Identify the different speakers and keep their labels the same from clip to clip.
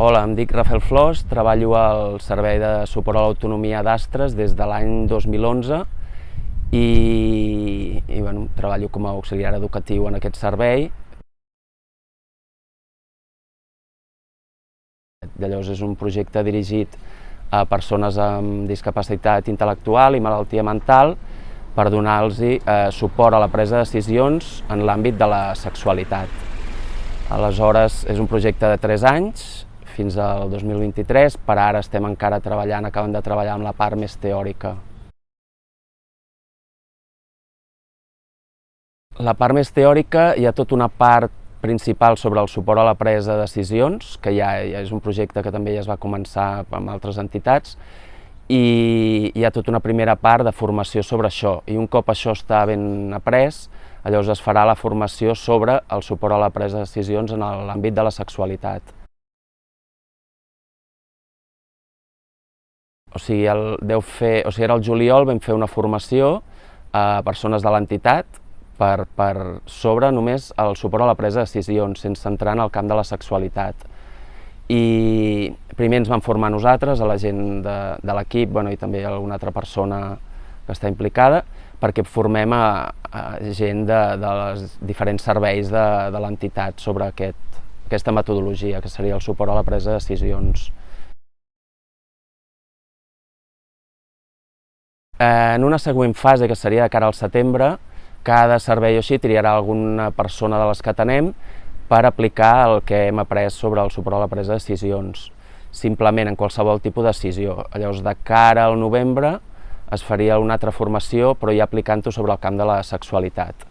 Speaker 1: Hola, em dic Rafael Flors, treballo al Servei de Suport a l'Autonomia d'Astres des de l'any 2011 i treballo com a auxiliar educatiu en aquest servei. Llavors és un projecte dirigit a persones amb discapacitat intel·lectual i malaltia mental per donar-los suport a la presa de decisions en l'àmbit de la sexualitat. Aleshores, és un projecte de 3 anys, fins al 2023, per ara estem encara treballant, acabem de treballar amb la part més teòrica. La part més teòrica hi ha tota una part principal sobre el suport a la presa de decisions, que ja és un projecte que també ja es va començar amb altres entitats, i hi ha tota una primera part de formació sobre això, i un cop això està ben après, llavors es farà la formació sobre el suport a la presa de decisions en l'àmbit de la sexualitat. Era el juliol, vam fer una formació a persones de l'entitat sobre només el suport a la presa de decisions, sense entrar en el camp de la sexualitat. I primer ens vam formar nosaltres, a la gent de l'equip i també alguna altra persona que està implicada, perquè formem a gent dels diferents serveis de l'entitat sobre aquesta metodologia, que seria el suport a la presa de decisions. En una següent fase, que seria de cara al setembre, cada servei o així triarà alguna persona de les que atenem per aplicar el que hem après sobre el suport a la presa de decisions, simplement en qualsevol tipus de decisió. Llavors, de cara al novembre, es faria una altra formació, però ja aplicant-ho sobre el camp de la sexualitat.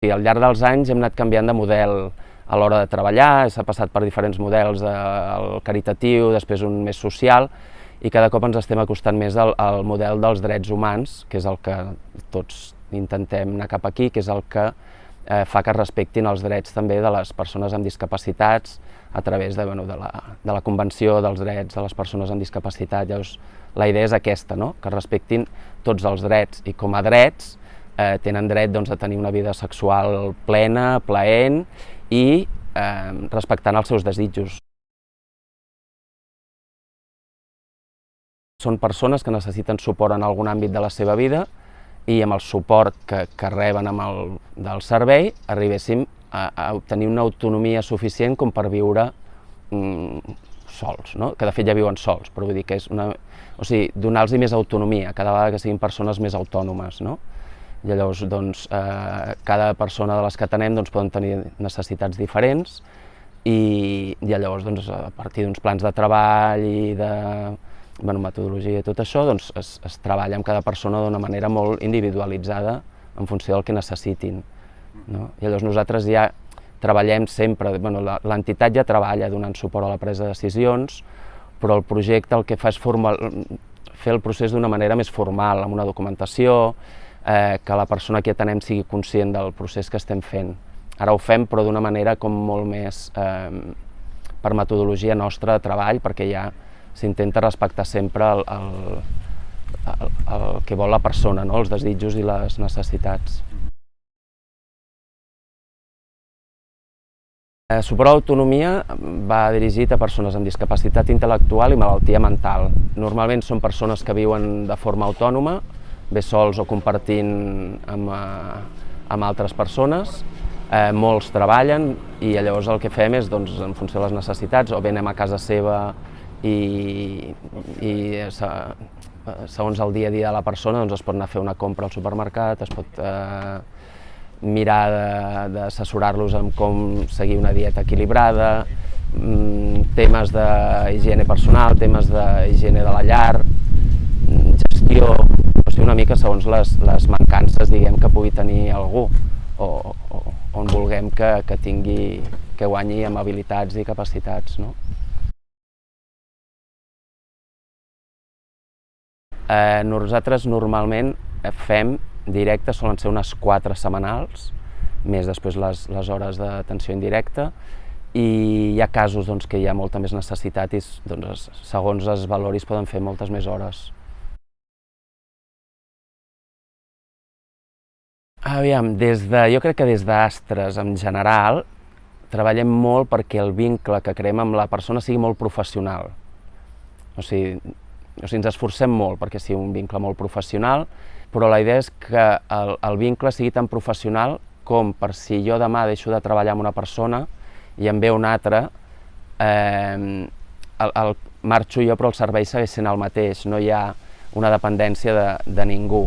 Speaker 1: Al llarg dels anys hem anat canviant de model a l'hora de treballar, s'ha passat per diferents models, el caritatiu, després un més social, i cada cop ens estem acostant més al model dels drets humans, que és el que tots intentem anar cap aquí, que és el que fa que es respectin els drets també de les persones amb discapacitats a través de la Convenció dels Drets de les Persones amb Discapacitat. Llavors, la idea és aquesta, que es respectin tots els drets, i com a drets tenen dret a tenir una vida sexual plena, plaent i respectant els seus desitjos. Són persones que necessiten suport en algun àmbit de la seva vida i amb el suport que reben del servei arribéssim a obtenir una autonomia suficient com per viure sols, que de fet ja viuen sols, però vull dir que és donar-los més autonomia, cada vegada que siguin persones més autònomes. I llavors, cada persona de les que atenem poden tenir necessitats diferents i llavors, a partir d'uns plans de treball i de metodologia i tot això, es treballa amb cada persona d'una manera molt individualitzada en funció del que necessitin. I llavors nosaltres ja treballem sempre, l'entitat ja treballa donant suport a la presa de decisions, però el projecte el que fa és fer el procés d'una manera més formal, amb una documentació, que la persona que atenem sigui conscient del procés que estem fent. Ara ho fem, però d'una manera com molt més per metodologia nostra de treball, perquè ja s'intenta respectar sempre el que vol la persona, els desitjos i les necessitats. Suport a l'autonomia va dirigit a persones amb discapacitat intel·lectual i malaltia mental. Normalment són persones que viuen de forma autònoma, bé sols o compartint amb altres persones. Molts treballen i llavors el que fem és, en funció de les necessitats, o bé anem a casa seva i segons el dia a dia de la persona es pot anar a fer una compra al supermercat, es pot mirar d'assessorar-los en com seguir una dieta equilibrada, temes d'higiene personal, temes d'higiene de la llar, gestió, una mica segons les mancances que pugui tenir algú o on vulguem que guanyi amb habilitats i capacitats. Nosaltres normalment fem directes, solen ser unes 4 setmanals, més després les hores d'atenció indirecta, i hi ha casos que hi ha molta més necessitat i segons es valori es poden fer moltes més hores. Aviam, jo crec que des d'Astres en general treballem molt perquè el vincle que creem amb la persona sigui molt professional. O sigui, ens esforcem molt perquè sigui un vincle molt professional, però la idea és que el vincle sigui tan professional com per si jo demà deixo de treballar amb una persona i en ve una altra, marxo jo però el servei segueix sent el mateix, no hi ha una dependència de ningú.